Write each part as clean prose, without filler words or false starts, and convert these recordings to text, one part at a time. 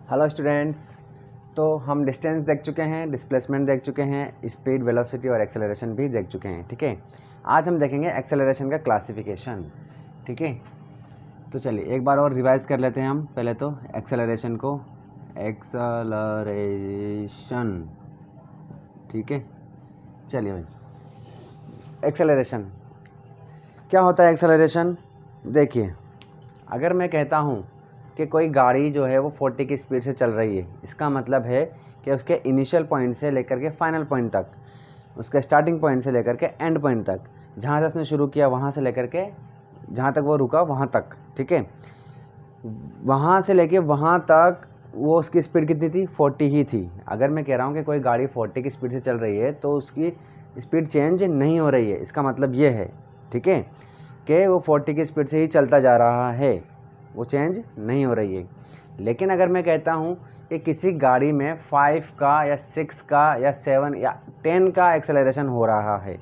Hello students. तो हम distance देख चुके हैं, डिस्प्लेसमेंट देख चुके हैं, स्पीड, वेलोसिटी और एक्सेलरेशन भी देख चुके हैं। ठीक है, आज हम देखेंगे एक्सेलरेशन का क्लासिफिकेशन। ठीक है, तो चलिए एक बार और रिवाइज कर लेते हैं हम पहले तो एक्सेलरेशन को। एक्सेलरेशन, ठीक है, चलिए भाई। एक्सेलरेशन क्या होता है? एक्सेलरेशन देखिए, अगर मैं कहता हूँ कि कोई गाड़ी जो है वो 40 की स्पीड से चल रही है, इसका मतलब है कि उसके इनिशियल पॉइंट से लेकर के फाइनल पॉइंट तक, उसके स्टार्टिंग पॉइंट से लेकर के एंड पॉइंट तक, जहाँ से उसने शुरू किया वहाँ से लेकर के जहाँ तक वो रुका वहाँ तक, ठीक है, वहाँ से लेके वहाँ तक वो उसकी स्पीड कितनी थी? 40 ही थी। अगर मैं कह रहा हूँ कि कोई गाड़ी 40 की स्पीड से चल रही है तो उसकी स्पीड चेंज नहीं हो रही है, इसका मतलब ये है, ठीक है, कि वो 40 की स्पीड से ही चलता जा रहा है, वो चेंज नहीं हो रही है। लेकिन अगर मैं कहता हूँ कि किसी गाड़ी में 5 का या 6 का या 7 या 10 का एक्सेलरेशन हो रहा है,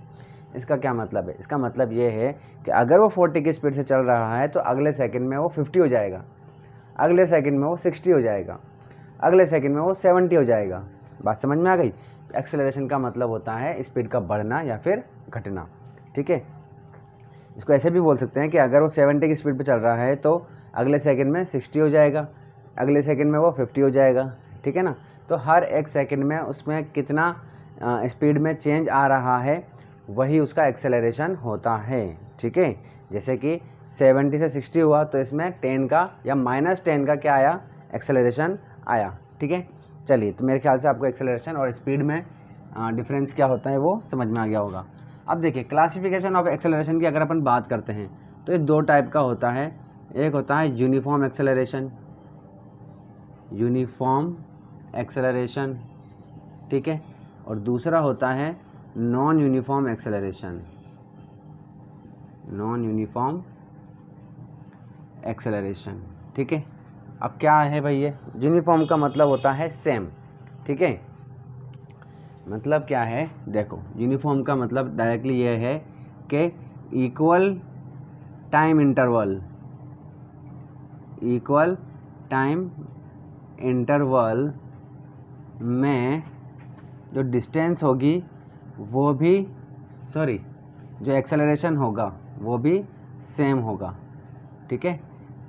इसका क्या मतलब है? इसका मतलब ये है कि अगर वो 40 की स्पीड से चल रहा है तो अगले सेकंड में वो 50 हो जाएगा, अगले सेकंड में वो 60 हो जाएगा, अगले सेकंड में वो 70 हो जाएगा। बात समझ में आ गई? एक्सेलरेशन का मतलब होता है स्पीड का बढ़ना या फिर घटना। ठीक है, इसको ऐसे भी बोल सकते हैं कि अगर वो 70 की स्पीड पे चल रहा है तो अगले सेकंड में 60 हो जाएगा, अगले सेकंड में वो 50 हो जाएगा। ठीक है ना? तो हर एक सेकंड में उसमें कितना स्पीड में चेंज आ रहा है वही उसका एक्सेलरेशन होता है। ठीक है, जैसे कि 70 से 60 हुआ तो इसमें 10 का या -10 का क्या आया? एक्सेलरेशन आया। ठीक है, चलिए, तो मेरे ख्याल से आपको एक्सेलरेशन और स्पीड में डिफरेंस क्या होता है वो समझ में आ गया होगा। अब देखिए, क्लासिफिकेशन ऑफ एक्सेलरेशन की अगर अपन बात करते हैं तो ये दो टाइप का होता है। एक होता है यूनिफॉर्म एक्सेलरेशन, यूनिफॉर्म एक्सेलरेशन, ठीक है, और दूसरा होता है non uniform acceleration, non uniform acceleration. ठीक है, अब क्या है भाई? ये यूनिफॉर्म का मतलब होता है सेम। ठीक है, मतलब क्या है? देखो, यूनिफॉर्म का मतलब डायरेक्टली ये है कि equal time interval, equal time interval में जो डिस्टेंस होगी वो भी, सॉरी, जो एक्सेलरेशन होगा वो भी सेम होगा। ठीक है,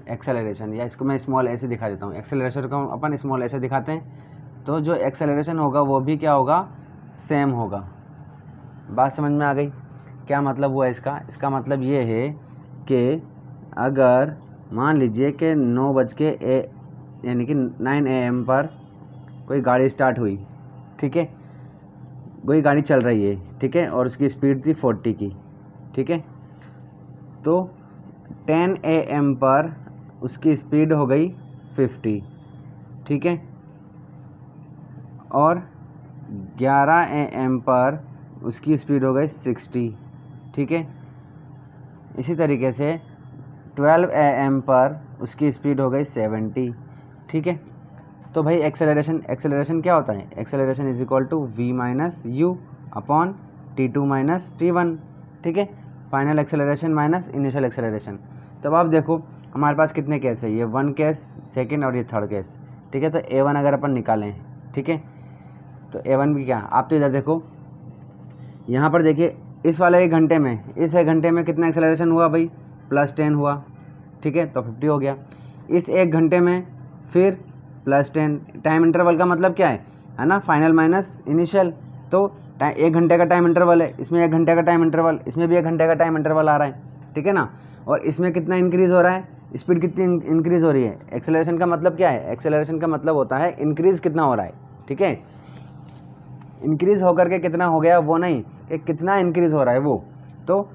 एक्सेलरेशन, या इसको मैं स्मॉल ऐसे दिखा देता हूँ, एक्सेलरेशन को अपन स्मॉल ऐसे दिखाते हैं, तो जो एक्सेलरेशन होगा वो भी क्या होगा? सेम होगा। बात समझ में आ गई? क्या मतलब हुआ इसका? इसका मतलब ये है कि अगर मान लीजिए कि 9 बज के यानी कि 9 AM पर कोई गाड़ी स्टार्ट हुई, ठीक है, कोई गाड़ी चल रही है, ठीक है, और उसकी स्पीड थी 40 की, ठीक है, तो 10 AM पर उसकी स्पीड हो गई 50, ठीक है, और 11 AM पर उसकी स्पीड हो गई 60, ठीक है। इसी तरीके से 12 AM पर उसकी स्पीड हो गई 70, ठीक है। तो भाई एक्सेलरेशन क्या होता है? Acceleration is equal to v minus u upon t2 minus t1, ठीक है, final acceleration minus initial acceleration. तब आप देखो हमारे पास कितने केस है, ये 1 केस, सेकंड और ये थर्ड केस, ठीक है। तो a1 अगर अपन निकालें, ठीक है, तो a1 भी क्या, आप तो इधर देखो, यहाँ पर देखिए, इस वाले एक घंटे में, इस एक घंटे में कितना एक्सेलरेशन हुआ भाई? +10 हुआ, ठीक है, तो 50 हो गया। इस एक घंटे में फिर +10, टाइम इंटरवल का मतलब क्या है ना? Final minus initial. तो एक घंटे का टाइम इंटरवल है, इसमें 1 घंटे का टाइम इंटरवल, इसमें भी 1 घंटे का टाइम इंटरवल आ रहा है, ठीक है ना। और इसमें कितना इंक्रीज़ हो रहा है? स्पीड कितनी इंक्रीज़ हो रही है? एक्सेलरेशन का मतलब क्या है? एक्सेलरेशन का मतलब होता है इंक्रीज़ कितना हो रहा है, ठीक है। इंक्रीज़ होकर के कितना हो गया वो नहीं, कि कितना इंक्रीज़ हो रहा है वो। तो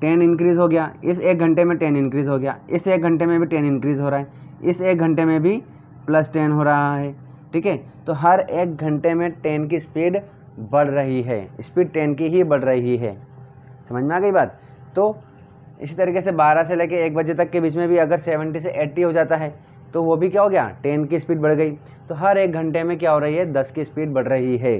10 इंक्रीज़ हो गया, इस एक घंटे में 10 इंक्रीज़ हो गया, इस एक घंटे में भी 10 इंक्रीज़ हो रहा है, इस एक घंटे में भी +10 हो रहा है, ठीक है। तो हर एक घंटे में 10 की स्पीड बढ़ रही है, स्पीड 10 की ही बढ़ रही है। समझ में आ गई बात? तो इसी तरीके से 12 से लेकर 1 बजे तक के बीच में भी अगर 70 से 80 हो जाता है तो वो भी क्या हो गया? 10 की स्पीड बढ़ गई। तो हर एक घंटे में क्या हो रही है? 10 की स्पीड बढ़ रही है।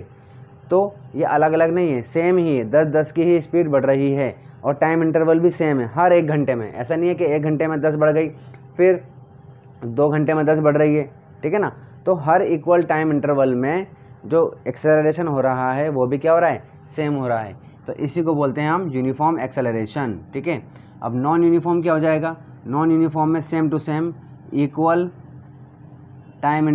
तो ये अलग अलग नहीं है, सेम ही है, 10-10 की ही स्पीड बढ़ रही है, और टाइम इंटरवल भी सेम है हर एक घंटे में। ऐसा नहीं है कि 1 घंटे में 10 बढ़ गई फिर 2 घंटे में 10 बढ़ रही है, ठीक है ना। तो हर इक्वल टाइम इंटरवल में जो एक्सेलरेशन हो रहा है वो भी क्या हो रहा है, सेम हो रहा है। तो इसी को बोलते हैं हम यूनिफॉर्म एक्सेलरेशन, ठीक है। अब नॉन यूनिफॉर्म क्या हो जाएगा, नॉन यूनिफॉर्म में same to same equal time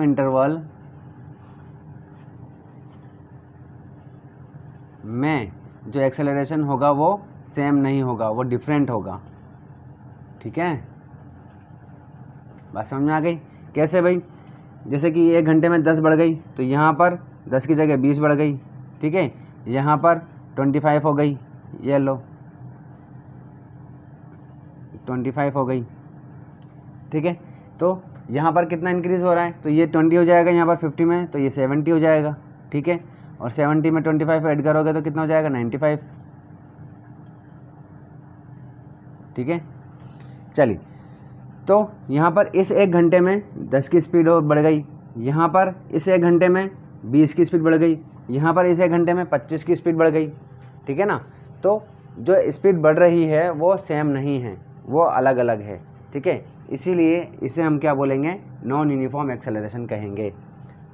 interval में जो एक्सेलरेशन होगा वो सेम नहीं होगा, वो डिफरेंट होगा, ठीक है। बात समझ में आ गई। कैसे भाई, जैसे कि 1 घंटे में 10 बढ़ गई तो यहाँ पर 10 की जगह 20 बढ़ गई, ठीक है। यहाँ पर 25 हो गई, ये लो 25 हो गई, ठीक है। तो यहाँ पर कितना इंक्रीज़ हो रहा है, तो ये 20 हो जाएगा, यहाँ पर 50 में तो ये 70 हो जाएगा, ठीक है। और 70 में 25 ऐड करोगे तो कितना हो जाएगा, 95, ठीक है। चलिए, तो यहाँ पर इस 1 घंटे में 10 की स्पीड और बढ़ गई, यहाँ पर इस 1 घंटे में 20 की स्पीड बढ़ गई, यहाँ पर इस 1 घंटे में 25 की स्पीड बढ़ गई, ठीक है ना। तो जो स्पीड बढ़ रही है वो सेम नहीं है, वो अलग अलग है, ठीक है। इसीलिए इसे हम क्या बोलेंगे, नॉन यूनिफॉर्म एक्सेलरेशन कहेंगे।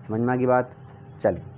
समझ में आ गई बात। चलिए।